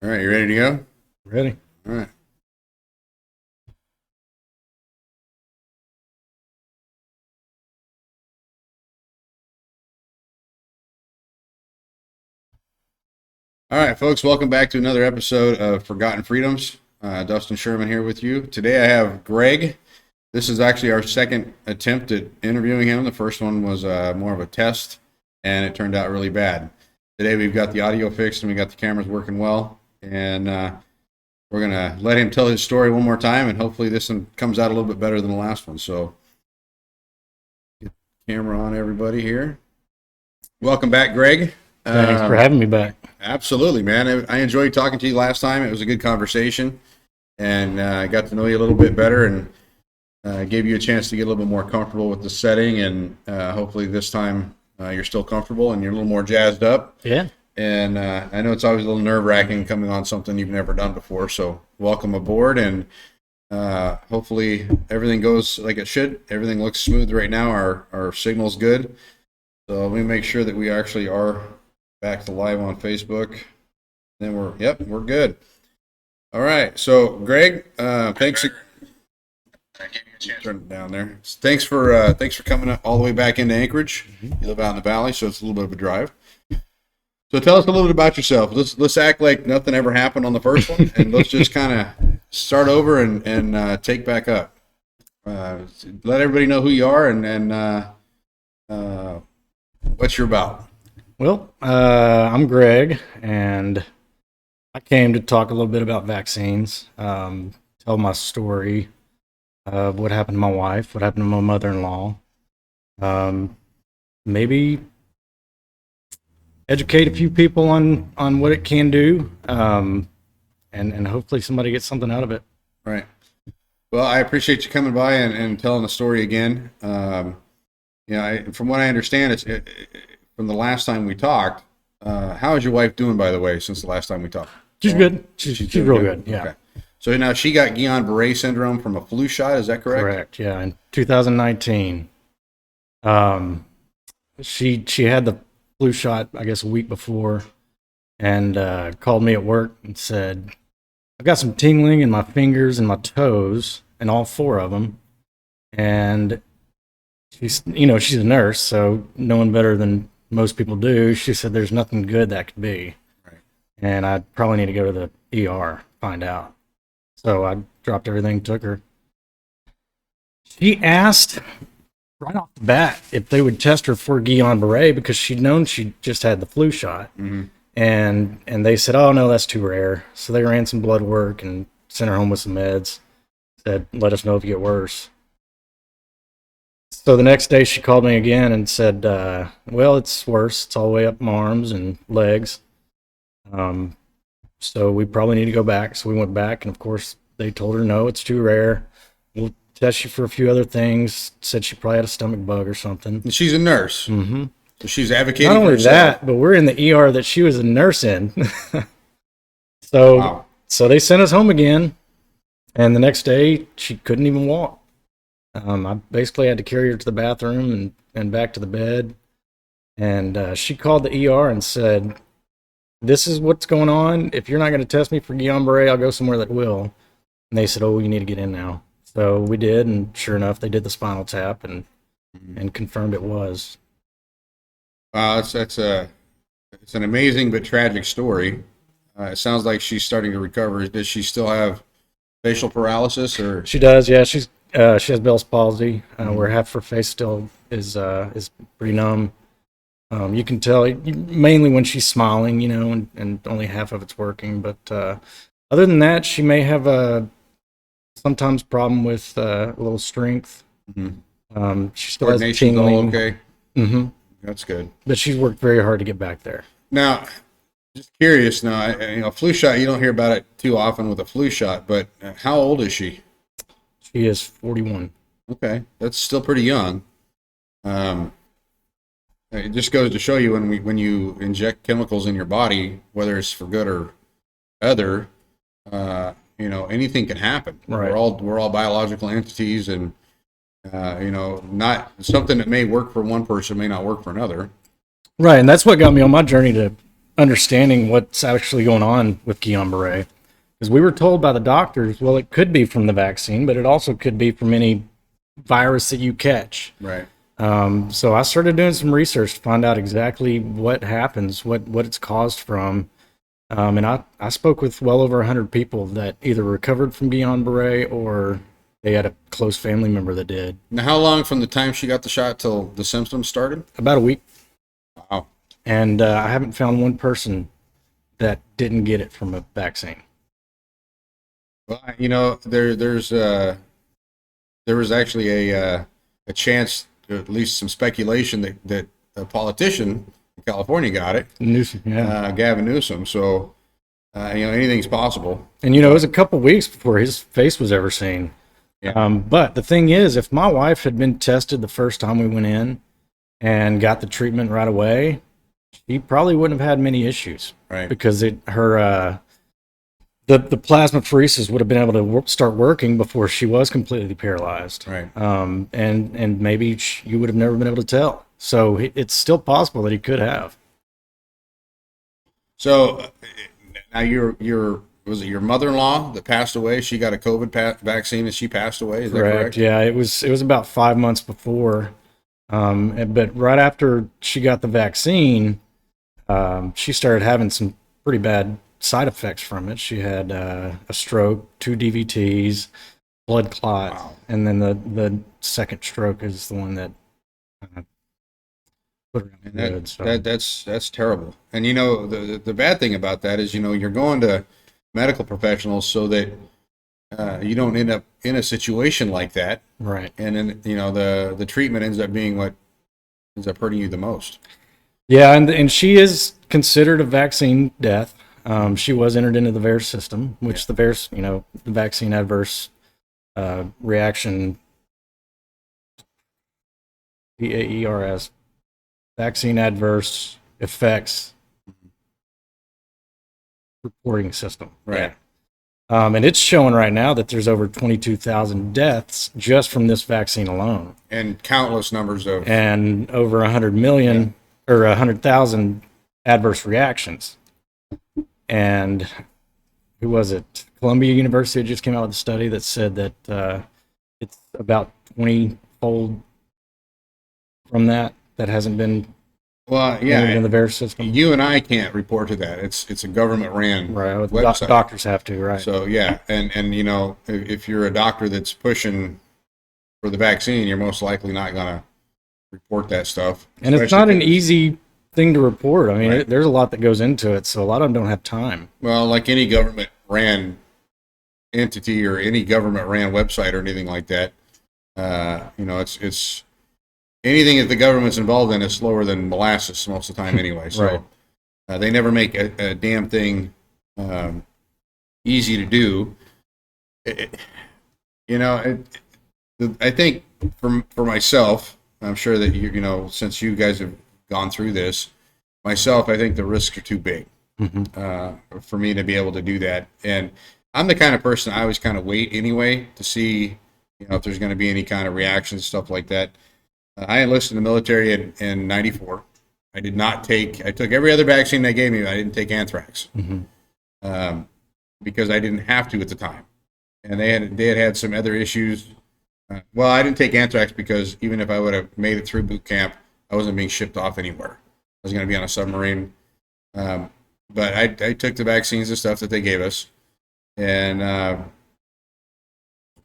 All right, you ready to go? Ready? All right. All right, folks, welcome back to another episode of Forgotten Freedoms. Dustin Sherman here with you. Today I have Greg. This is actually our second attempt at interviewing him. The first one was more of a test, and it turned out really bad. Today we've got the audio fixed and we got the cameras working well, and we're going to let him tell his story one more time, and hopefully this one comes out a little bit better than the last one. So, get the camera on, everybody here. Welcome back, Greg. Thanks for having me back. Absolutely, man. I enjoyed talking to you last time. It was a good conversation, and I got to know you a little bit better, and gave you a chance to get a little bit more comfortable with the setting, and hopefully this time you're still comfortable and you're a little more jazzed up. Yeah. And I know it's always a little nerve-wracking coming on something you've never done before, so welcome aboard, and hopefully everything goes like it should. Everything looks smooth right now. Our signal's good, so let me make sure that we actually are back to live on Facebook. Then we're good. All right, so Greg, thanks. Turn it down there. Thanks for coming up all the way back into Anchorage. You live out in the valley, so it's a little bit of a drive. So tell us a little bit about yourself. Let's act like nothing ever happened on the first one, and let's just kind of start over and take back up. Let everybody know who you are and what you're about. Well, I'm Greg, and I came to talk a little bit about vaccines, tell my story of what happened to my wife, what happened to my mother-in-law, maybe educate a few people on what it can do, and hopefully somebody gets something out of it. Right. Well, I appreciate you coming by and telling the story again. From what I understand, from the last time we talked. How is your wife doing, by the way, since the last time we talked? She's good. She's real good. Yeah. Okay. So now she got Guillain-Barré syndrome from a flu shot. Is that correct? Correct. Yeah. In 2019, she had the flu shot, I guess, a week before, and called me at work and said, "I've got some tingling in my fingers and my toes, and all four of them." And she's a nurse, so knowing better than most people do, she said there's nothing good that could be. Right. And I'd probably need to go to the ER, find out. So I dropped everything, took her. She asked right off the bat if they would test her for Guillain-Barré because she'd known she just had the flu shot. Mm-hmm. And they said, "Oh, no, that's too rare." So they ran some blood work and sent her home with some meds. Said, "Let us know if you get worse." So the next day she called me again and said, "Well, it's worse. It's all the way up my arms and legs. So we probably need to go back." So we went back, and of course they told her, "No, it's too rare. We'll test you for a few other things." Said she probably had a stomach bug or something. And she's a nurse. Mm-hmm. So she's advocating Not only for herself. that, but we're in the ER that she was a nurse in. So, wow. So they sent us home again, and the next day she couldn't even walk. I basically had to carry her to the bathroom and back to the bed. And she called the ER and said, "This is what's going on. If you're not going to test me for Guillain-Barré, I'll go somewhere that will." And they said, "Oh, you need to get in now." So we did, and sure enough, they did the spinal tap and confirmed it was. Wow, it's an amazing but tragic story. It sounds like she's starting to recover. Does she still have facial paralysis, or? She does, yeah. She has Bell's palsy, where half her face still is pretty numb. You can tell mainly when she's smiling, and only half of it's working. But other than that, she may have a sometimes problem with a little strength. Mm-hmm. She still has Coordination's tingling. all okay. Mm-hmm. That's good. But she's worked very hard to get back there. Now, just curious. Now, flu shot. You don't hear about it too often with a flu shot. But how old is she? She is 41. Okay, that's still pretty young. It just goes to show you when you inject chemicals in your body, whether it's for good or other, anything can happen. Right. We're all biological entities, and not something that may work for one person may not work for another. Right, and that's what got me on my journey to understanding what's actually going on with Guillain-Barré. Because we were told by the doctors, well, it could be from the vaccine, but it also could be from any virus that you catch. Right. So I started doing some research to find out exactly what happens, what it's caused from. And I spoke with well over 100 people that either recovered from Guillain-Barré or they had a close family member that did. Now, how long from the time she got the shot till the symptoms started? About a week. Wow. And I haven't found one person that didn't get it from a vaccine. Well, there was actually a chance, at least some speculation that a politician in California got it, Newsom, yeah. Gavin Newsom. So, anything's possible. And it was a couple weeks before his face was ever seen. Yeah. But the thing is, if my wife had been tested the first time we went in and got the treatment right away, she probably wouldn't have had many issues. Right. Because the plasmapheresis would have been able to start working before she was completely paralyzed. Right. And maybe you would have never been able to tell. So it's still possible that he could have. So now was it your mother-in-law that passed away? She got a COVID vaccine and she passed away. Is that correct? Yeah, it was about 5 months before. But right after she got the vaccine, she started having some pretty bad side effects from it. She had a stroke, 2 DVTs, blood clot, Wow. and then the second stroke is the one that put her in the good. So. That's terrible. And the bad thing about that is you're going to medical professionals so that you don't end up in a situation like that. Right. And then the treatment ends up being what ends up hurting you the most. Yeah, and she is considered a vaccine death. She was entered into the VAERS system, which the VAERS, the vaccine adverse reaction, VAERS, vaccine adverse effects reporting system. Right. And it's showing right now that there's over 22,000 deaths just from this vaccine alone. And countless numbers of... And over 100 million or 100,000 adverse reactions. And who was it? Columbia University just came out with a study that said that it's about 20-fold from that hasn't been in the VAERS system. You and I can't report to that. It's a government-ran website. Doctors have to, right? So yeah, and if you're a doctor that's pushing for the vaccine, you're most likely not going to report that stuff. And it's not an easy thing to report. I mean, Right. there's a lot that goes into it, so a lot of them don't have time. Well, like any government-ran entity or any government-ran website or anything like that, it's anything that the government's involved in is slower than molasses most of the time anyway. So Right. They never make a damn thing easy to do. I think for myself, I'm sure that since you guys have gone through this, myself, I think the risks are too big for me to be able to do that. And I'm the kind of person I always kind of wait anyway to see if there's going to be any kind of reactions, stuff like that. I enlisted in the military in 94. I took every other vaccine they gave me, but I didn't take anthrax because I didn't have to at the time. And they had some other issues. Well, I didn't take anthrax because even if I would have made it through boot camp, I wasn't being shipped off anywhere. I was going to be on a submarine. But I took the vaccines and stuff that they gave us. And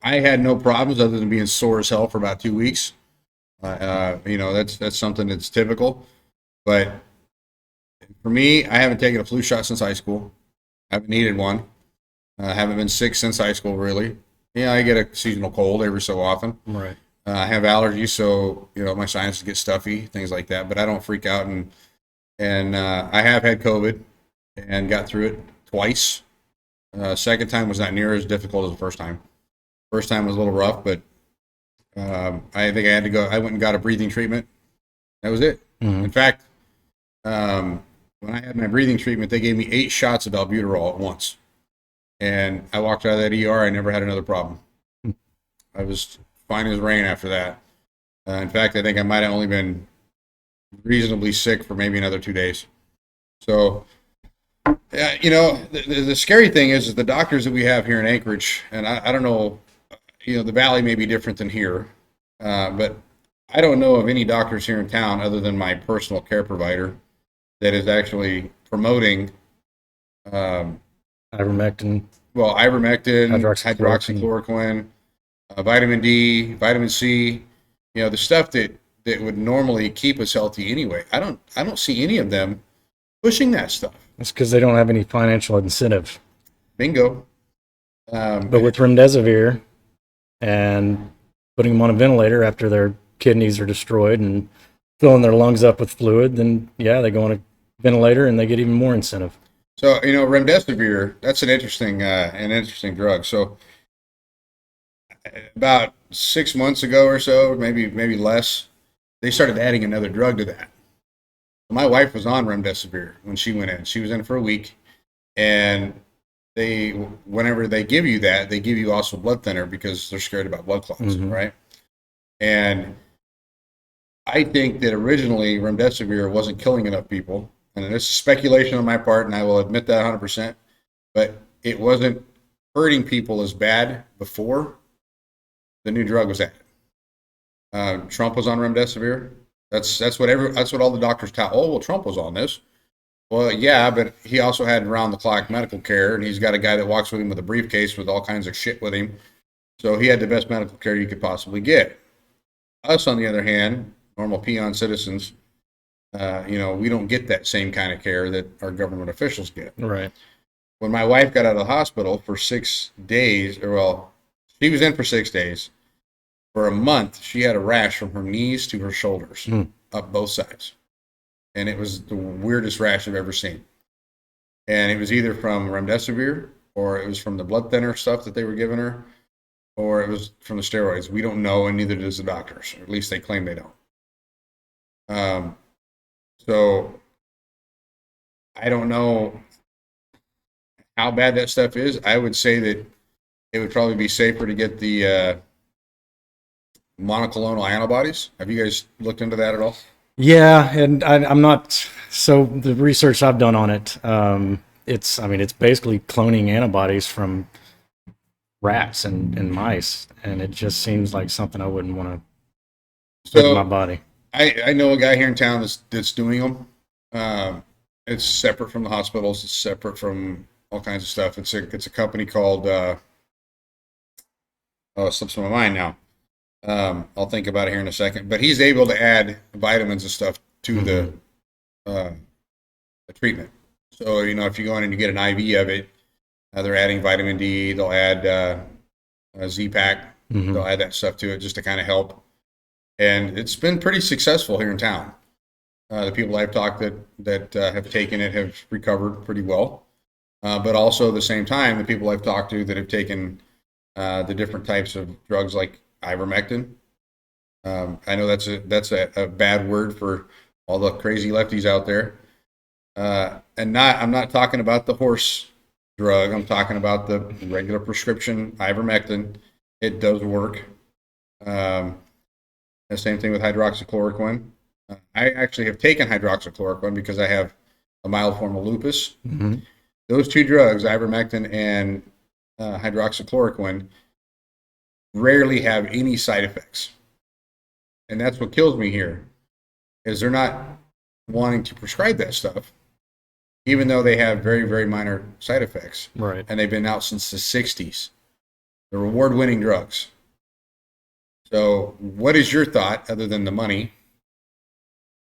I had no problems other than being sore as hell for about 2 weeks. That's something that's typical. But for me, I haven't taken a flu shot since high school. I haven't needed one. I haven't been sick since high school, really. Yeah, I get a seasonal cold every so often. Right. I have allergies, so my sinuses get stuffy, things like that. But I don't freak out, and I have had COVID and got through it twice. Second time was not near as difficult as the first time. First time was a little rough, but I think I had to go. I went and got a breathing treatment. That was it. Mm-hmm. In fact, when I had my breathing treatment, they gave me 8 shots of albuterol at once. And I walked out of that ER. I never had another problem. I was fine as rain after that. In fact, I think I might have only been reasonably sick for maybe another 2 days. So Yeah, the scary thing is the doctors that we have here in Anchorage, and I don't know, the valley may be different than here, but I don't know of any doctors here in town other than my personal care provider that is actually promoting, um, Ivermectin, ivermectin, hydroxychloroquine. hydroxychloroquine, vitamin D, vitamin C, the stuff that would normally keep us healthy anyway. I don't see any of them pushing that stuff. It's because they don't have any financial incentive. Bingo. But with remdesivir and putting them on a ventilator after their kidneys are destroyed and filling their lungs up with fluid, then yeah, they go on a ventilator and they get even more incentive. So remdesivir, that's an interesting drug. So about 6 months ago or so, maybe less, they started adding another drug to that. My wife was on remdesivir when she went in. She was in for a week, and whenever they give you that, they give you also blood thinner because they're scared about blood clots, right? And I think that originally remdesivir wasn't killing enough people, and this is speculation on my part, and I will admit that 100%. But it wasn't hurting people as bad before the new drug was added. Trump was on remdesivir. That's what all the doctors tell. Oh, well, Trump was on this. Well, yeah, but he also had round the clock medical care, and he's got a guy that walks with him with a briefcase with all kinds of shit with him. So he had the best medical care you could possibly get. Us, on the other hand, normal peon citizens, we don't get that same kind of care that our government officials get. Right. When my wife got out of the hospital for 6 days, she was in for 6 days. For a month, she had a rash from her knees to her shoulders, up both sides. And it was the weirdest rash I've ever seen. And it was either from remdesivir, or it was from the blood thinner stuff that they were giving her, or it was from the steroids. We don't know, and neither does the doctors. Or at least they claim they don't. So I don't know how bad that stuff is. I would say that it would probably be safer to get the monoclonal antibodies. Have you guys looked into that at all? Yeah, and I'm not. So the research I've done on it, it's basically cloning antibodies from rats and mice, and it just seems like something I wouldn't want to put in my body. I know a guy here in town that's doing them. It's separate from the hospitals. It's separate from all kinds of stuff. It's a company called it slips my mind now. I'll think about it here in a second. But he's able to add vitamins and stuff to the treatment. So if you go in and you get an IV of it, they're adding vitamin D. They'll add a Z-Pack. They'll add that stuff to it just to kind of help. And it's been pretty successful here in town. The people I've talked that have taken it have recovered pretty well. But also at the same time, the people I've talked to that have taken the different types of drugs like ivermectin. I know that's a bad word for all the crazy lefties out there. I'm not talking about the horse drug. I'm talking about the regular prescription ivermectin. It does work. The same thing with hydroxychloroquine. I actually have taken hydroxychloroquine because I have a mild form of lupus. Those two drugs, ivermectin and hydroxychloroquine, rarely have any side effects. And that's what kills me here, is they're not wanting to prescribe that stuff, even though they have very, very minor side effects. Right. And they've been out since the 60s. They're award-winning drugs. So what is your thought, other than the money?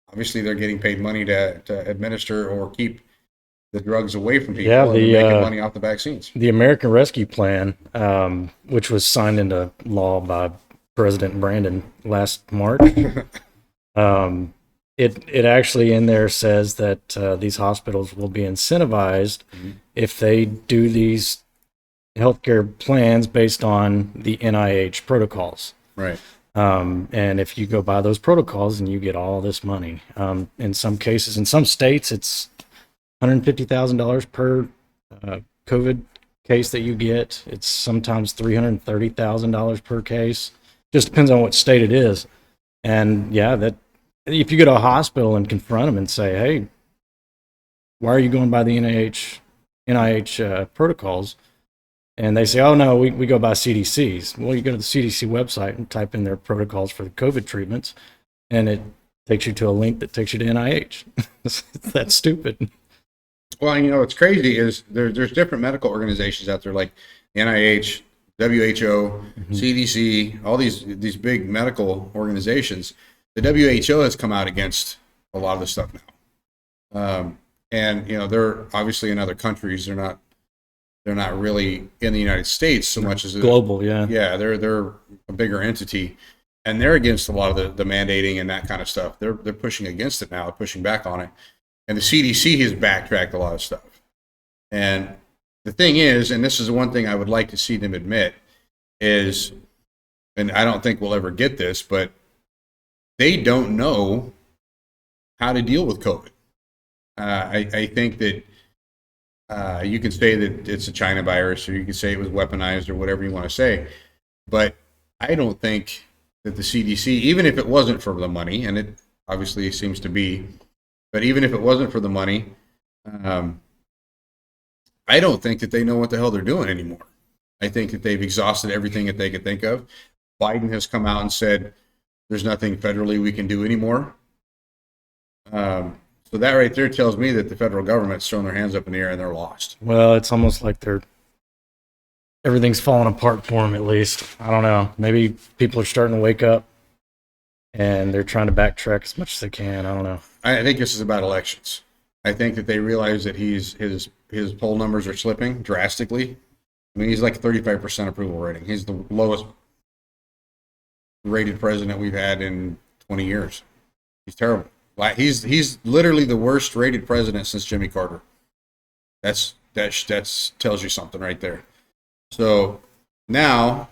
Obviously, they're getting paid money to administer or keep the drugs away from people, and they're making money off the vaccines. The American Rescue Plan, which was signed into law by President Brandon last March, it actually in there says that these hospitals will be incentivized if they do these healthcare plans based on the NIH protocols. Right. And if you go by those protocols, and you get all this money. In some cases, in some states, it's $150,000 per COVID case that you get. It's sometimes $330,000 per case. Just depends on what state it is. And yeah, that if you go to a hospital and confront them and say, "Hey, why are you going by the NIH protocols? And they say, oh, no, we go by CDC's. Well, you go to the CDC website and type in their protocols for the COVID treatments, and it takes you to a link that takes you to NIH. That's stupid. Well, what's crazy is there's different medical organizations out there like NIH, WHO, CDC, all these big medical organizations. The WHO has come out against a lot of the stuff now, and they're obviously in other countries. They're not really in the United States so much as global. Yeah, they're a bigger entity, and they're against a lot of the mandating and that kind of stuff. They're pushing against it now, pushing back on it. And the CDC has backtracked a lot of stuff. And the thing is, and this is the one thing I would like to see them admit, is, and I don't think we'll ever get this, but they don't know how to deal with COVID. I think that you can say that it's a China virus, or you can say it was weaponized, or whatever you want to say. But I don't think that the CDC, even if it wasn't for the money, and it obviously seems to be, but even if it wasn't for the money, I don't think that they know what the hell they're doing anymore. I think that they've exhausted everything that they could think of. Biden has come out and said there's nothing federally we can do anymore. So that right there tells me that the federal government's throwing their hands up in the air and they're lost. Well, it's almost like everything's falling apart for them, at least. I don't know. Maybe people are starting to wake up and they're trying to backtrack as much as they can. I don't know. I think this is about elections. I think that they realize that his poll numbers are slipping drastically. I mean, he's like 35% approval rating. He's the lowest rated president we've had in 20 years. He's terrible. He's literally the worst rated president since Jimmy Carter. That tells you something right there. So now,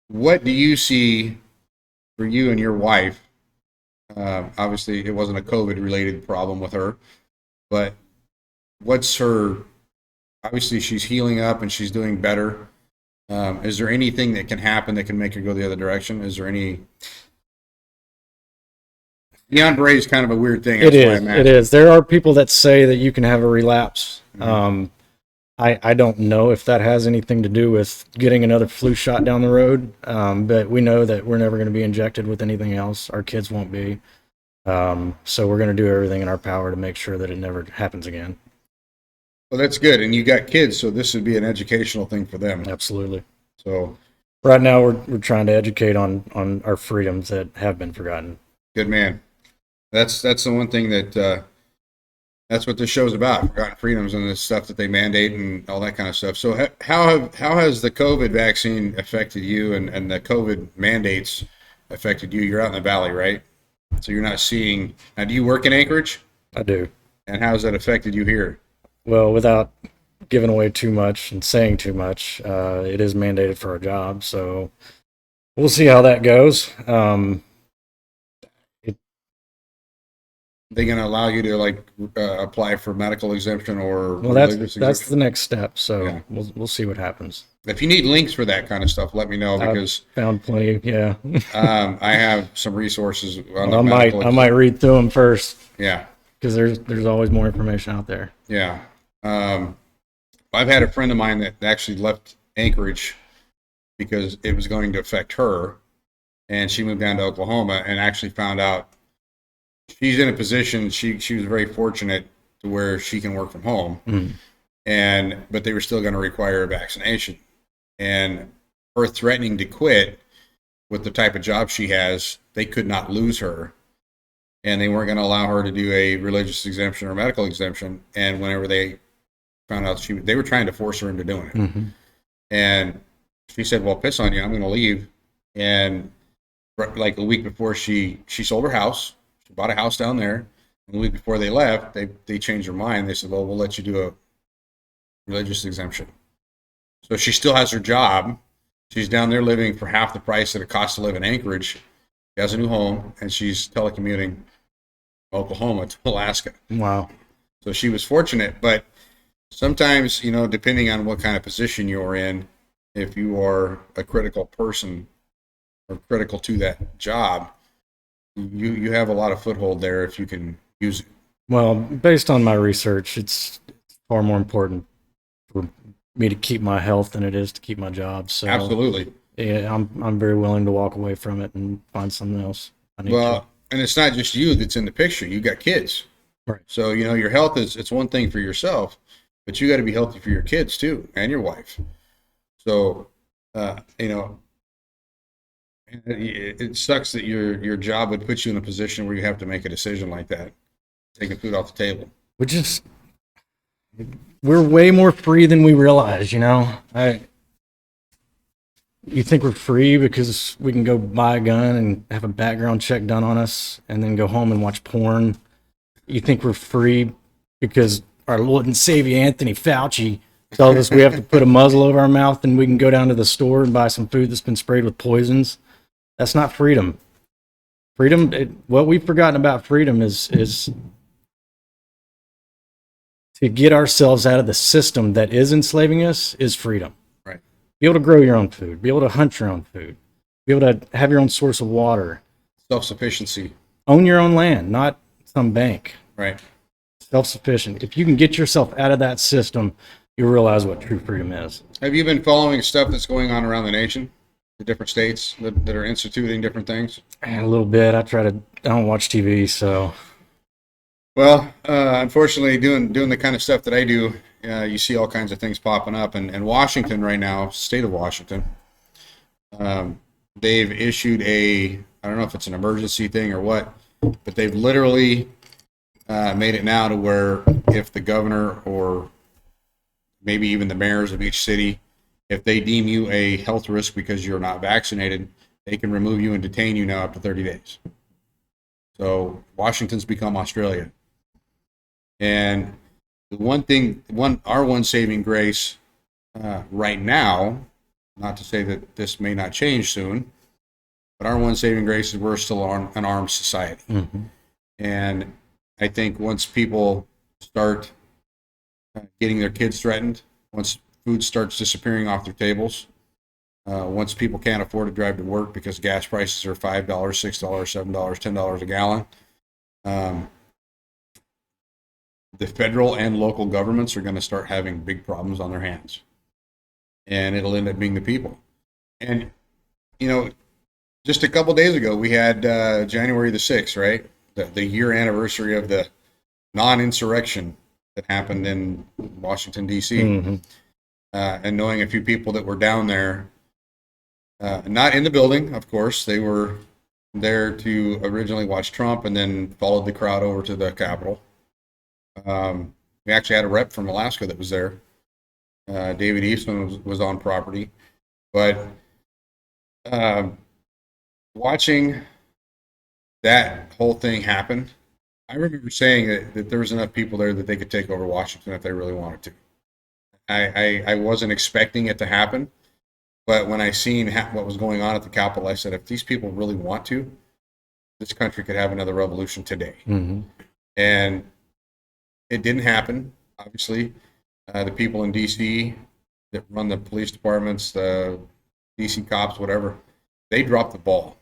what do you see for you and your wife? Obviously, it wasn't a COVID-related problem with her, but what's her? Obviously, she's healing up and she's doing better. Is there anything that can happen that can make her go the other direction? Is there any? Guillain-Barré is kind of a weird thing. It is. There are people that say that you can have a relapse. Mm-hmm. I don't know if that has anything to do with getting another flu shot down the road, but we know that we're never going to be injected with anything else. Our kids won't be. So we're going to do everything in our power to make sure that it never happens again. Well, that's good. And you got kids, so this would be an educational thing for them. Absolutely. So right now we're trying to educate on our freedoms that have been forgotten. Good man. That's the one thing that that's what this show's about, forgotten freedoms and the stuff that they mandate and all that kind of stuff. So how has the COVID vaccine affected you and the COVID mandates affected you? You're out in the valley, right? So you're not seeing. Now, do you work in Anchorage? I do. And how has that affected you here? Well, without giving away too much and saying too much, it is mandated for our job. So we'll see how that goes. They going to allow you to apply for medical exemption or that's the next step. So yeah. We'll see what happens. If you need links for that kind of stuff, let me know because I've found plenty. Yeah. I have some resources. I might read through them first. Yeah. Because there's always more information out there. Yeah. I've had a friend of mine that actually left Anchorage because it was going to affect her, and she moved down to Oklahoma and actually found out. She's in a position. She was very fortunate to where she can work from home, but they were still going to require a vaccination. And her threatening to quit with the type of job she has, they could not lose her, and they weren't going to allow her to do a religious exemption or medical exemption. And whenever they found out they were trying to force her into doing it, and she said, "Well, piss on you. I'm going to leave." And like a week before she sold her house. She bought a house down there. And the week before they left, they changed their mind. They said, well, we'll let you do a religious exemption. So she still has her job. She's down there living for half the price that it costs to live in Anchorage. She has a new home, and she's telecommuting Oklahoma to Alaska. Wow. So she was fortunate. But sometimes, depending on what kind of position you're in, if you are a critical person or critical to that job, you have a lot of foothold there if you can use it. Well, based on my research, it's far more important for me to keep my health than it is to keep my job. So Absolutely. yeah, I'm very willing to walk away from it and find something else I need to. Well, and it's not just you that's in the picture. You got kids. Right. So, your health it's one thing for yourself, but you got to be healthy for your kids too and your wife. So, it sucks that your job would put you in a position where you have to make a decision like that, taking food off the table. We're way more free than we realize, you know. You think we're free because we can go buy a gun and have a background check done on us and then go home and watch porn. You think we're free because our Lord and Savior Anthony Fauci tells us we have to put a muzzle over our mouth and we can go down to the store and buy some food that's been sprayed with poisons. That's not freedom. What we've forgotten about freedom is to get ourselves out of the system that is enslaving us is freedom. Right. Be able to grow your own food, be able to hunt your own food, be able to have your own source of water, Self-sufficiency. own your own land, not some bank. Right. Self-sufficient. If you can get yourself out of that system, you realize what true freedom is. Have you been following stuff that's going on around the nation, the different states that are instituting different things? A little bit. I don't watch TV, so. Well, unfortunately, doing the kind of stuff that I do, you see all kinds of things popping up. And Washington right now, state of Washington, they've issued I don't know if it's an emergency thing or what, but they've literally made it now to where if the governor or maybe even the mayors of each city, if they deem you a health risk because you're not vaccinated, they can remove you and detain you now up to 30 days. So Washington's become Australia. And the our one saving grace right now, not to say that this may not change soon, but our one saving grace is we're still an armed society. Mm-hmm. And I think once people start getting their kids threatened, once food starts disappearing off their tables, once people can't afford to drive to work because gas prices are $5, $6, $7, $10 a gallon, the federal and local governments are going to start having big problems on their hands. And it'll end up being the people. And, just a couple days ago, we had January the 6th, right? The year anniversary of the non-insurrection that happened in Washington, D.C. Mm-hmm. And knowing a few people that were down there, not in the building, of course. They were there to originally watch Trump and then followed the crowd over to the Capitol. We actually had a rep from Alaska that was there. David Eastman was on property. But watching that whole thing happen, I remember saying that there was enough people there that they could take over Washington if they really wanted to. I wasn't expecting it to happen, but when I seen what was going on at the Capitol, I said, if these people really want to, this country could have another revolution today. Mm-hmm. And it didn't happen, obviously. The people in D.C. that run the police departments, the D.C. cops, whatever, they dropped the ball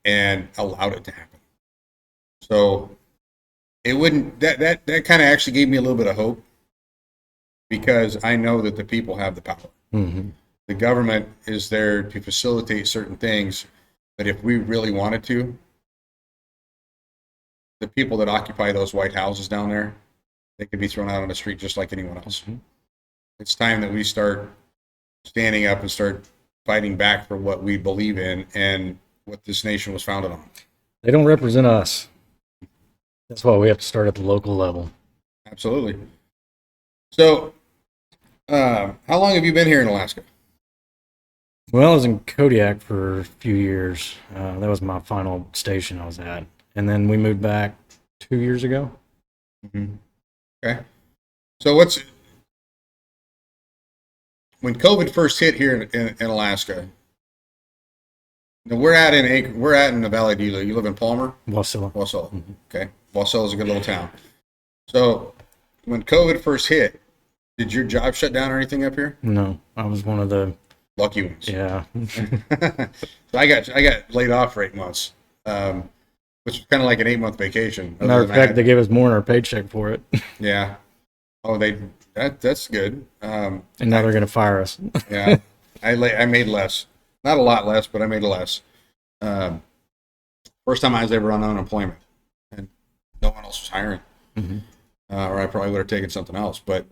and allowed it to happen. So it wouldn't, that kind of actually gave me a little bit of hope, because I know that the people have the power. Mm-hmm. The government is there to facilitate certain things, but if we really wanted to, the people that occupy those white houses down there, they could be thrown out on the street just like anyone else. Mm-hmm. It's time that we start standing up and start fighting back for what we believe in and what this nation was founded on. They don't represent us. That's why we have to start at the local level. Absolutely. So, how long have you been here in Alaska? Well, I was in Kodiak for a few years. That was my final station I was at. And then we moved back 2 years ago. Mm-hmm. Okay. So when COVID first hit here in Alaska, we're at in the Valley. Do you live in Palmer? Wasilla. Mm-hmm. Okay. Wasilla is a good little town. So when COVID first hit, did your job shut down or anything up here? No, I was one of the lucky ones. Yeah. So I got laid off for 8 months. which is kind of like an 8-month vacation. Matter of fact, they gave us more in our paycheck for it. Yeah. Oh, that's good. And now they're going to fire us. Yeah. I made less, not a lot less, but I made less. Um, First time I was ever on unemployment, and no one else was hiring, or I probably would have taken something else. But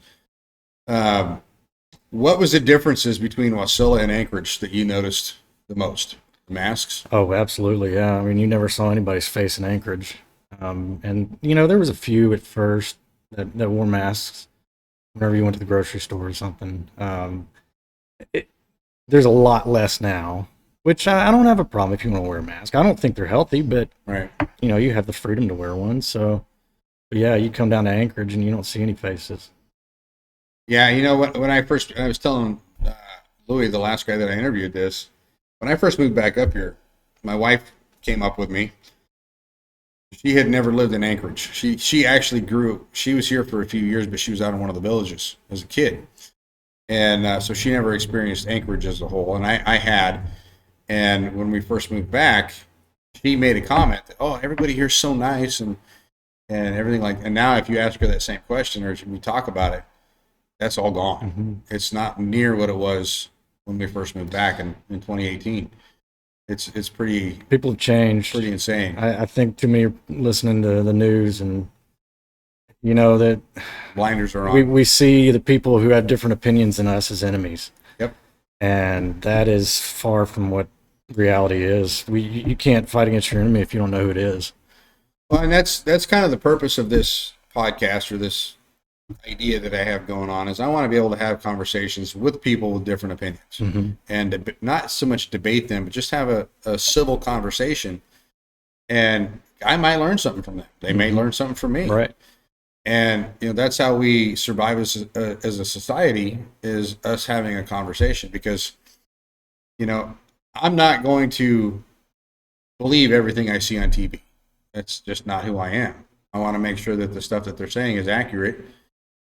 what was the differences between Wasilla and Anchorage that you noticed the most? The masks? Oh, absolutely. Yeah. I mean, you never saw anybody's face in Anchorage. And, there was a few at first that wore masks whenever you went to the grocery store or something. There's a lot less now, which I don't have a problem if you want to wear a mask. I don't think they're healthy, but, Right. You have the freedom to wear one. So, but yeah, you come down to Anchorage and you don't see any faces. Yeah, when I was telling Louis, the last guy that I interviewed this, when I first moved back up here, my wife came up with me. She had never lived in Anchorage. She actually she was here for a few years, but she was out in one of the villages as a kid. And so she never experienced Anchorage as a whole, and I had. And when we first moved back, she made a comment that, oh, everybody here's so nice and everything and now if you ask her that same question or we talk about it, that's all gone. Mm-hmm. It's not near what it was when we first moved back in 2018. It's pretty. People have changed. Pretty insane. I think too many are listening to the news and that blinders are on. We see the people who have different opinions than us as enemies. Yep. And that is far from what reality is. You can't fight against your enemy if you don't know who it is. Well, and that's kind of the purpose of this podcast or this idea that I have going on is I want to be able to have conversations with people with different opinions and not so much debate them, but just have a civil conversation. And I might learn something from them. They may learn something from me. Right. And that's how we survive as a society is us having a conversation because, I'm not going to believe everything I see on TV. That's just not who I am. I want to make sure that the stuff that they're saying is accurate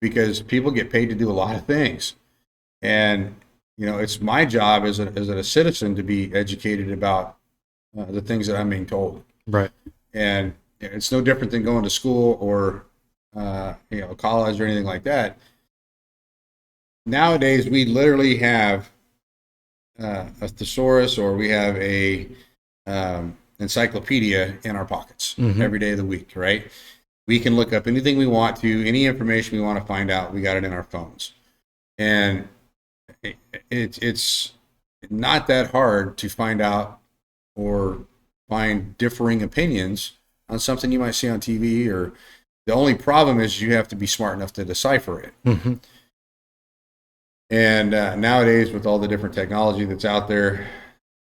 because people get paid to do a lot of things. And, it's my job as a citizen to be educated about the things that I'm being told. Right. And it's no different than going to school or, college or anything like that. Nowadays, we literally have a thesaurus or we have a encyclopedia in our pockets every day of the week, right? We can look up anything we want to, any information we want to find out. We got it in our phones. And it's not that hard to find out or find differing opinions on something you might see on TV. Or the only problem is you have to be smart enough to decipher it. And nowadays, with all the different technology that's out there,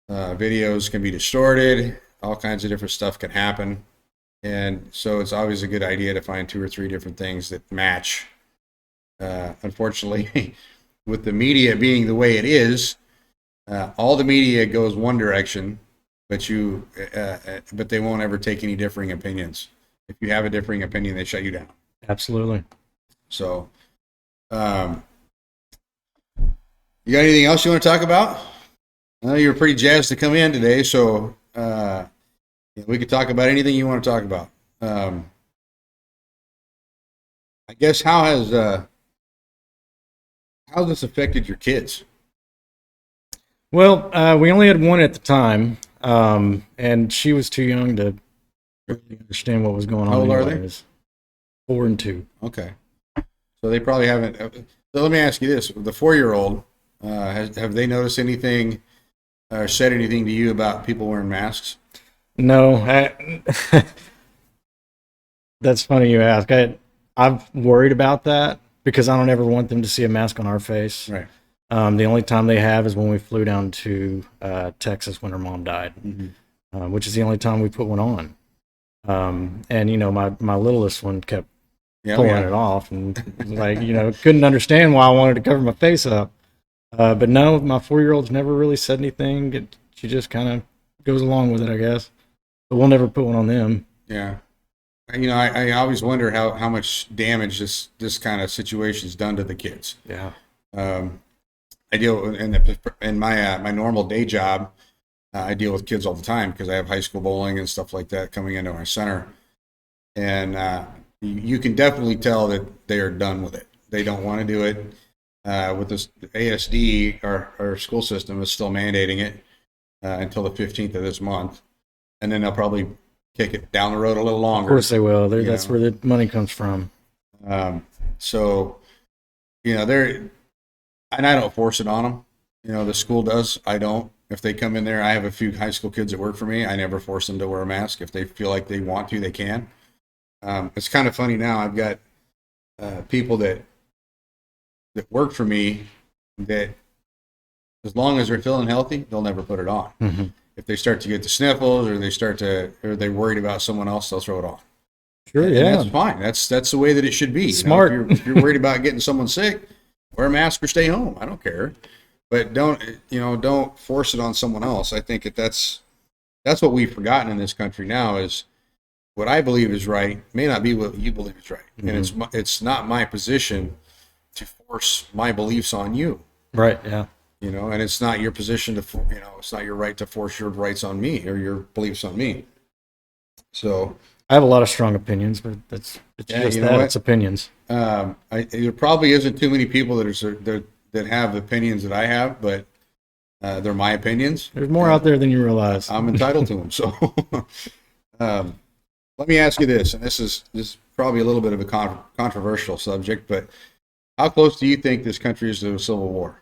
videos can be distorted. All kinds of different stuff can happen. And so it's always a good idea to find 2 or 3 different things that match. Unfortunately, with the media being the way it is, all the media goes one direction, but they won't ever take any differing opinions. If you have a differing opinion, they shut you down. Absolutely. So, you got anything else you want to talk about? I know you were pretty jazzed to come in today, so we could talk about anything you want to talk about. I guess how's this affected your kids? Well, we only had one at the time, and she was too young to really understand what was going on. How old are they? 4 and 2. Okay, so they probably haven't. So let me ask you this: the 4-year-old, have they noticed anything or said anything to you about people wearing masks? No, that's funny you ask. I've worried about that because I don't ever want them to see a mask on our face. Right. The only time they have is when we flew down to Texas when her mom died, which is the only time we put one on. And my littlest one kept pulling it off, and couldn't understand why I wanted to cover my face up. But no, my 4-year-old's never really said anything. She just kind of goes along with it, I guess. But we'll never put one on them. Yeah. I always wonder how much damage this kind of situation's done to the kids. Yeah. I deal in my normal day job. I deal with kids all the time because I have high school bowling and stuff like that coming into my center. And you can definitely tell that they are done with it. They don't want to do it. With this ASD, our school system is still mandating it until the 15th of this month. And then they'll probably kick it down the road a little longer. Of course they will. That's where the money comes from. So, and I don't force it on them. The school does. I don't. If they come in there, I have a few high school kids that work for me. I never force them to wear a mask. If they feel like they want to, they can. It's kind of funny now. I've got people that work for me that, as long as they're feeling healthy, they'll never put it on. Mm-hmm. If they start to get the sniffles, or they're worried about someone else, they'll throw it on. Sure, and yeah, that's fine. That's the way that it should be. Smart. If you're worried about getting someone sick, wear a mask or stay home. I don't care, but don't force it on someone else. I think that's what we've forgotten in this country now is what I believe is right may not be what you believe is right, mm-hmm. and it's not my position to force my beliefs on you. Right. Yeah. And it's not your position to, it's not your right to force your rights on me or your beliefs on me. So I have a lot of strong opinions, but it's opinions. There probably isn't too many people that have opinions that I have, but they're my opinions. There's more out there than you realize. I'm entitled to them. So let me ask you this, and this is probably a little bit of a controversial subject, but how close do you think this country is to a civil war?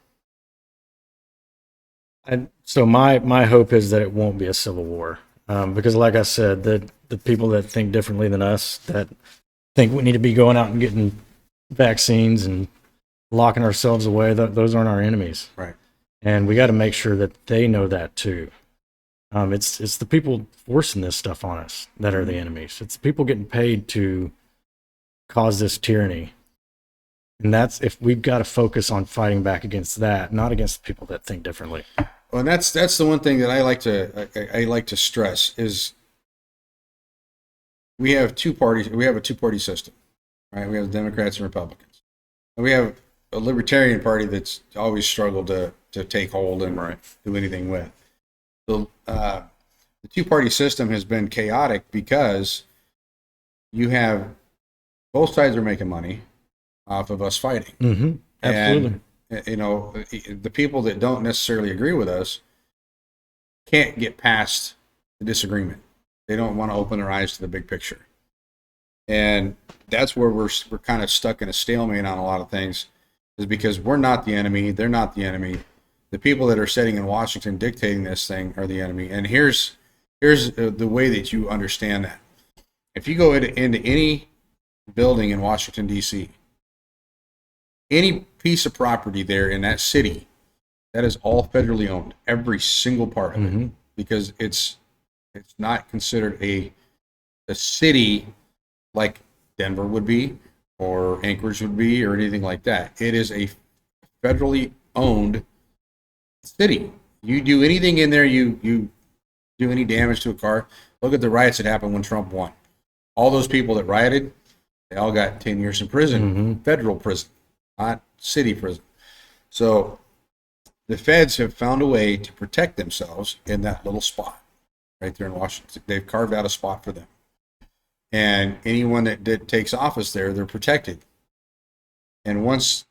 So my hope is that it won't be a civil war, because, like I said, the people that think differently than us, that think we need to be going out and getting vaccines and locking ourselves away, those aren't our enemies, right? And we got to make sure that they know that too. It's the people forcing this stuff on us that are the enemies. It's the people getting paid to cause this tyranny. And if we've got to focus on fighting back against that, not against the people that think differently. Well, and that's the one thing that I like to stress is we have two parties. We have a two-party system, right? We have Democrats and Republicans, and we have a Libertarian Party that's always struggled to take hold and do anything with. So the two-party system has been chaotic because you have both sides are making money off of us fighting. Mm-hmm. Absolutely. And, the people that don't necessarily agree with us can't get past the disagreement. They don't want to open their eyes to the big picture. And that's where we're kind of stuck in a stalemate on a lot of things, is because we're not the enemy. They're not the enemy. The people that are sitting in Washington dictating this thing are the enemy. And here's the way that you understand that. If you go into any building in Washington, D.C., any piece of property there in that city, that is all federally owned, every single part of it, because it's not considered a city like Denver would be or Anchorage would be or anything like that. It is a federally owned city. You do anything in there, you do any damage to a car, look at the riots that happened when Trump won. All those people that rioted, they all got 10 years in prison, federal prison, not city prison. So the feds have found a way to protect themselves in that little spot right there in Washington. They've carved out a spot for them. And anyone that takes office there, they're protected. And once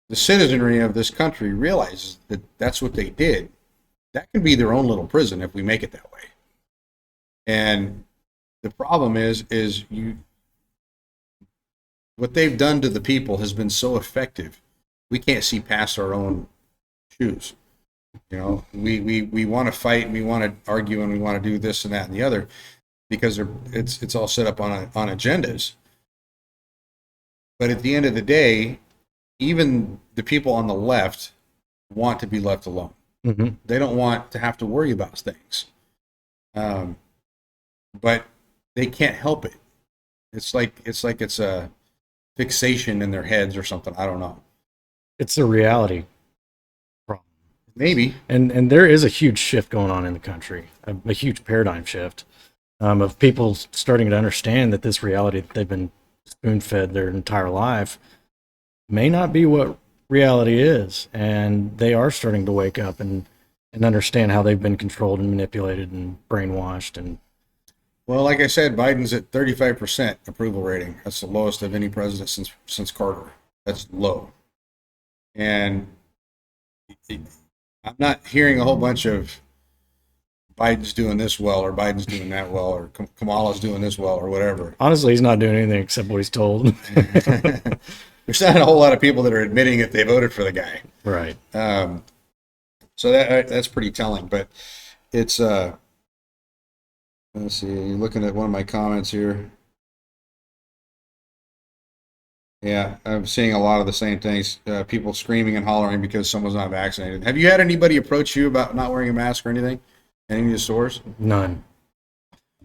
the citizenry of this country realizes that that's what they did, that can be their own little prison if we make it that way. And the problem is what they've done to the people has been so effective, we can't see past our own shoes. We want to fight and we want to argue and we want to do this and that and the other because it's all set up on agendas. But at the end of the day, even the people on the left want to be left alone. They don't want to have to worry about things. But they can't help it. It's like it's a fixation in their heads or something. I don't know. It's a reality problem. Maybe. And there is a huge shift going on in the country, a huge paradigm shift of people starting to understand that this reality that they've been spoon-fed their entire life may not be what reality is. And they are starting to wake up and and understand how they've been controlled and manipulated and brainwashed. And Well, like I said, Biden's at 35% approval rating. That's the lowest of any president since Carter. That's low. And I'm not hearing a whole bunch of Biden's doing this well or Biden's doing that well or Kamala's doing this well or whatever. honestly, he's not doing anything except what he's told. There's not a whole lot of people that are admitting that they voted for the guy. Right. So that's pretty telling. But it's let's see. Looking at one of my comments here. Yeah, I'm seeing a lot of the same things. People screaming and hollering because someone's not vaccinated. Have you had anybody approach you about not wearing a mask or anything? Any of the stores? None.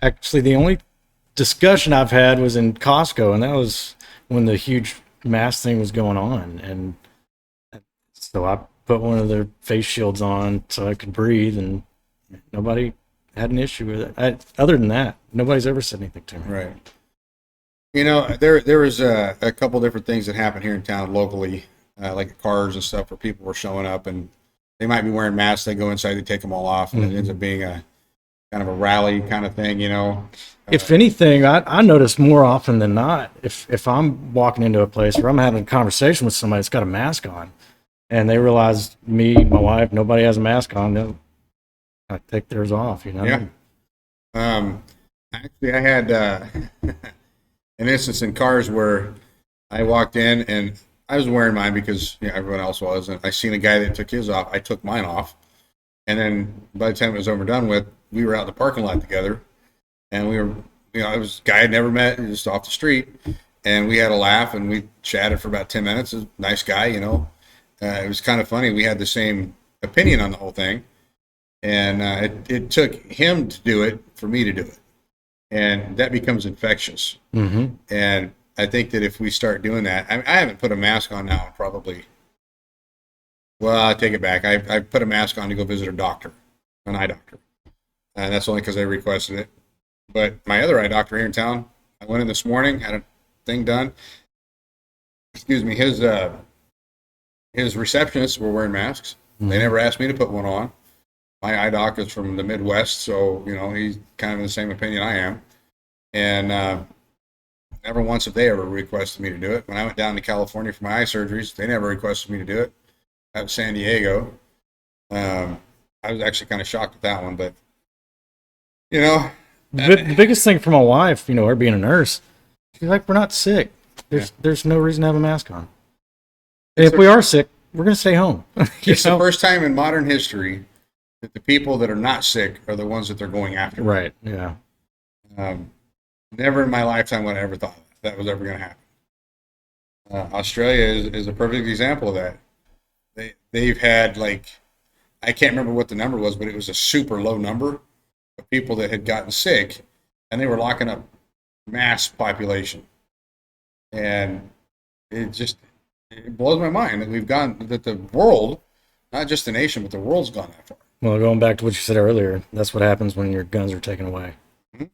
Actually, the only discussion I've had was in Costco, and that was when the huge mask thing was going on. And so I put one of their face shields on so I could breathe, and nobody had an issue with it. Other than that, nobody's ever said anything to me. Right. You know, there was a couple different things that happened here in town locally, like cars and stuff, where people were showing up and they might be wearing masks. They go inside, they take them all off, and it ends up being a kind of a rally kind of thing. You know, If anything, I notice more often than not, if I'm walking into a place or I'm having a conversation with somebody that's got a mask on, and they realize me, my wife, nobody has a mask on, they'll take theirs off. You know. Yeah. Actually, I had an instance in cars where I walked in and I was wearing mine because everyone else was, and I seen a guy that took his off. I took mine off, and then by the time it was over and done with, we were out in the parking lot together, and we were, it was a guy I'd never met, just off the street, and we had a laugh and we chatted for about 10 minutes. A nice guy, it was kind of funny. We had the same opinion on the whole thing, and it took him to do it for me to do it, and that becomes infectious. Mm-hmm. And I think that if we start doing that, I haven't put a mask on now in probably, well, I take it back. I put a mask on to go visit a doctor, an eye doctor. And that's only because I requested it. But my other eye doctor here in town, I went in this morning, had a thing done. Excuse me, his receptionists were wearing masks. Mm-hmm. They never asked me to put one on. My eye doc is from the Midwest, so, he's kind of in the same opinion I am. And never once have they ever requested me to do it. When I went down to California for my eye surgeries, they never requested me to do it. Out of San Diego. I was actually kind of shocked at that one, but, The biggest thing for my wife, her being a nurse, she's like, we're not sick. There's no reason to have a mask on. And if we are sick, we're going to stay home. It's the first time in modern history that the people that are not sick are the ones that they're going after. Right, yeah. Never in my lifetime would I ever thought that was ever going to happen. Australia is a perfect example of that. They've had, I can't remember what the number was, but it was a super low number of people that had gotten sick, and they were locking up mass population. And it blows my mind that the world, not just the nation, but the world's gone that far. Well, going back to what you said earlier, that's what happens when your guns are taken away. Mm-hmm.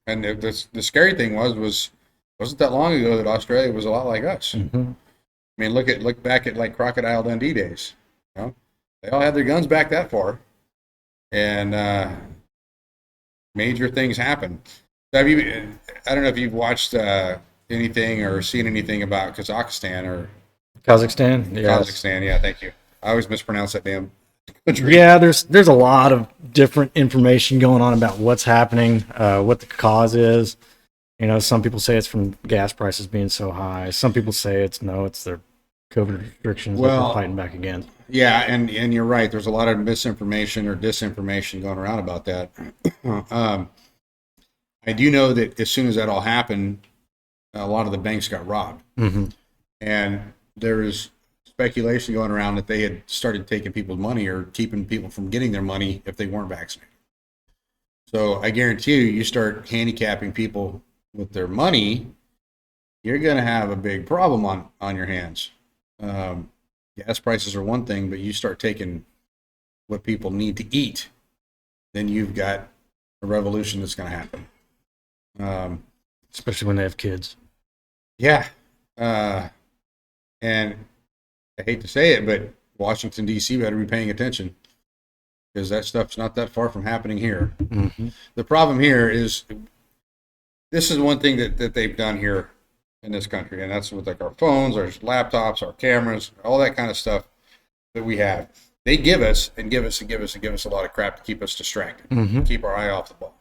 And the scary thing wasn't that long ago that Australia was a lot like us. Mm-hmm. I mean, look back at Crocodile Dundee days. They all had their guns back that far, and major things happened. So I don't know if you've watched anything or seen anything about Kazakhstan or Kazakhstan? Yes. Kazakhstan. Yeah, thank you. I always mispronounce that damn country. Yeah, there's a lot of different information going on about what's happening, what the cause is. Some people say it's from gas prices being so high. Some people say it's their COVID restrictions that they're fighting back against. Yeah, and you're right. There's a lot of misinformation or disinformation going around about that. I do know that as soon as that all happened, a lot of the banks got robbed. Mm-hmm. And there is speculation going around that they had started taking people's money or keeping people from getting their money if they weren't vaccinated. So I guarantee you start handicapping people with their money, you're going to have a big problem on your hands. Gas prices are one thing, but you start taking what people need to eat, then you've got a revolution that's going to happen. Especially when they have kids. Yeah. And I hate to say it, but Washington, D.C. better be paying attention. because that stuff's not that far from happening here. Mm-hmm. The problem here is this is one thing that they've done here in this country, and that's with like our phones, our laptops, our cameras, all that kind of stuff that we have. They give us and give us and give us and give us a lot of crap to keep us distracted, Mm-hmm. keep our eye off the ball.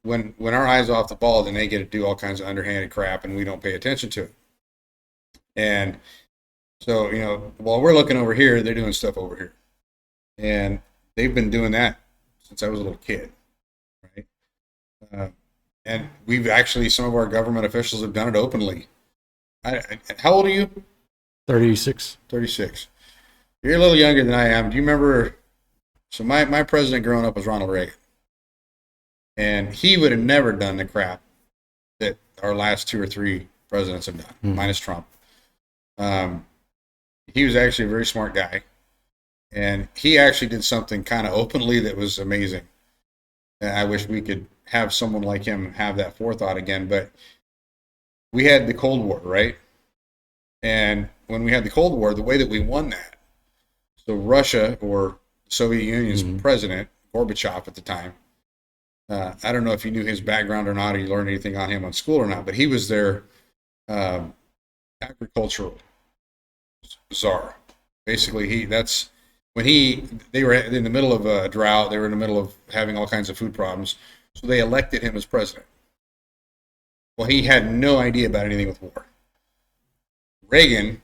When our eye's off the ball, then they get to do all kinds of underhanded crap, and we don't pay attention to it. And so, while we're looking over here, they're doing stuff over here, and they've been doing that since I was a little kid, right? And we've actually, some of our government officials have done it openly. How old are you? 36. 36. You're a little younger than I am. Do you remember? So my president growing up was Ronald Reagan. And he would have never done the crap that our last 2 or 3 presidents have done, minus Trump. He was actually a very smart guy. And he actually did something kind of openly that was amazing. And I wish we could have someone like him have that forethought again. But we had the Cold War, right? And when we had the Cold War, the way that we won that, so Russia, or the Soviet Union's president, Gorbachev at the time, I don't know if you knew his background or not, or you learned anything on him on school or not, but he was their agricultural czar. Basically, they were in the middle of a drought, they were in the middle of having all kinds of food problems, so they elected him as president. Well, he had no idea about anything with war. Reagan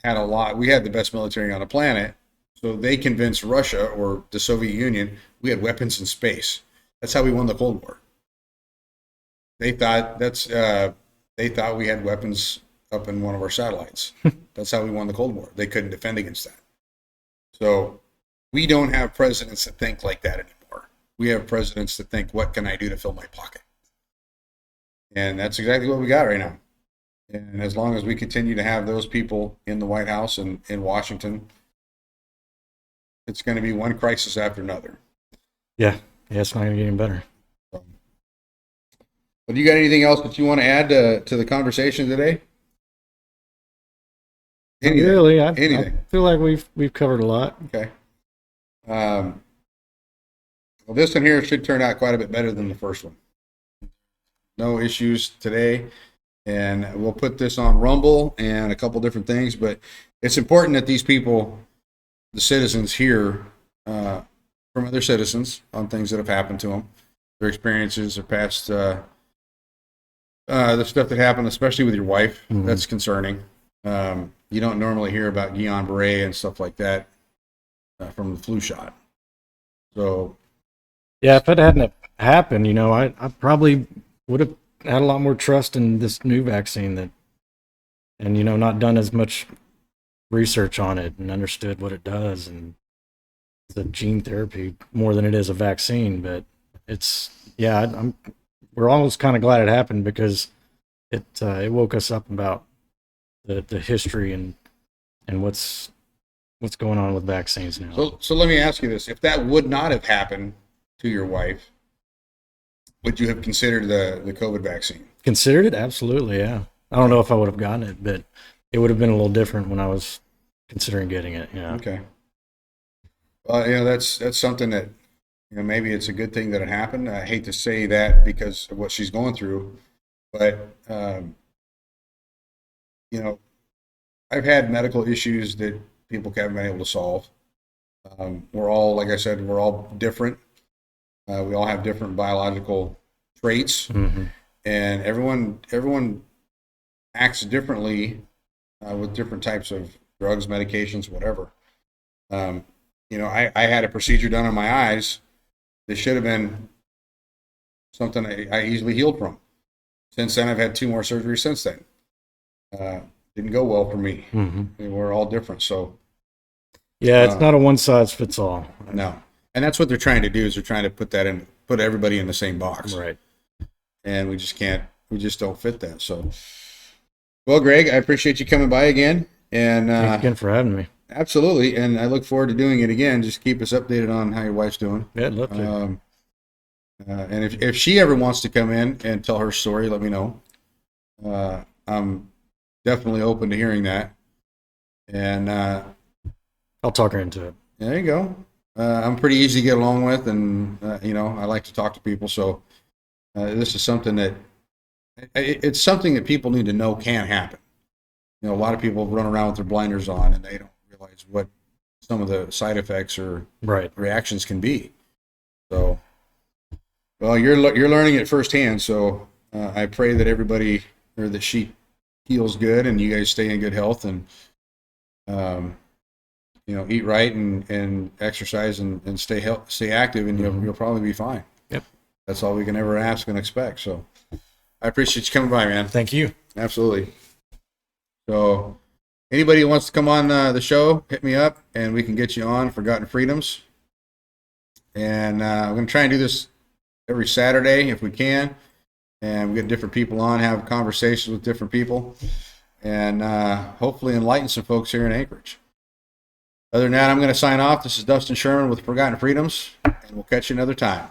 had we had the best military on the planet, so they convinced Russia or the Soviet Union we had weapons in space. That's how we won the Cold War. They thought we had weapons up in one of our satellites. That's how we won the Cold War. They couldn't defend against that. So we don't have presidents that think like that anymore. We have presidents that think, what can I do to fill my pocket? And that's exactly what we got right now. And as long as we continue to have those people in the White House and in Washington, it's going to be one crisis after another. Yeah, it's not going to get any better. But you got anything else that you want to add to the conversation today? Anything. Really, anything. I feel like we've covered a lot. Okay. Well, this one here should turn out quite a bit better than the first one. No issues today. And we'll put this on Rumble and a couple different things, but it's important that these people, the citizens, hear from other citizens on things that have happened to them, their experiences, their past, the stuff that happened, especially with your wife. That's concerning. You don't normally hear about Guillain-Barré and stuff like that from the flu shot. So, yeah, if it hadn't happened, I probably would have had a lot more trust in this new vaccine and not done as much research on it and understood what it does, and it's a gene therapy more than it is a vaccine. But we're almost kind of glad it happened, because it woke us up about the history and what's going on with vaccines now. So let me ask you this: if that would not have happened to your wife, would you have considered the COVID vaccine? Considered it? Absolutely, yeah. I don't know if I would have gotten it, but it would have been a little different when I was considering getting it. Yeah. Okay. That's something that, maybe it's a good thing that it happened. I hate to say that because of what she's going through, but I've had medical issues that people haven't been able to solve. We're all, like I said, we're all different. We all have different biological traits, and everyone acts differently with different types of drugs, medications, whatever. I had a procedure done on my eyes that should have been something I easily healed from. Since then, I've had 2 more surgeries since then. Didn't go well for me. We're all different, so. Yeah, it's not a one-size-fits-all. No. And that's what they're trying to do, is they're trying to put everybody in the same box. Right. And we just don't fit that. So, well, Greg, I appreciate you coming by again. And thanks again for having me. Absolutely. And I look forward to doing it again. Just keep us updated on how your wife's doing. Yeah, I'd love to. And if she ever wants to come in and tell her story, let me know. I'm definitely open to hearing that. And I'll talk her into it. There you go. I'm pretty easy to get along with, and I like to talk to people. So this is something that it's something that people need to know can happen. A lot of people run around with their blinders on, and they don't realize what some of the side effects or reactions can be. So, well, you're learning it firsthand. So I pray that everybody or that she heals good, and you guys stay in good health, and eat right and exercise and stay active, and you'll probably be fine. Yep. That's all we can ever ask and expect. So I appreciate you coming by, man. Thank you. Absolutely. So anybody who wants to come on the show, hit me up and we can get you on Forgotten Freedoms. And I'm going to try and do this every Saturday if we can. And we get different people on, have conversations with different people, and hopefully enlighten some folks here in Anchorage. Other than that, I'm going to sign off. This is Dustin Sherman with Forgotten Freedoms, and we'll catch you another time.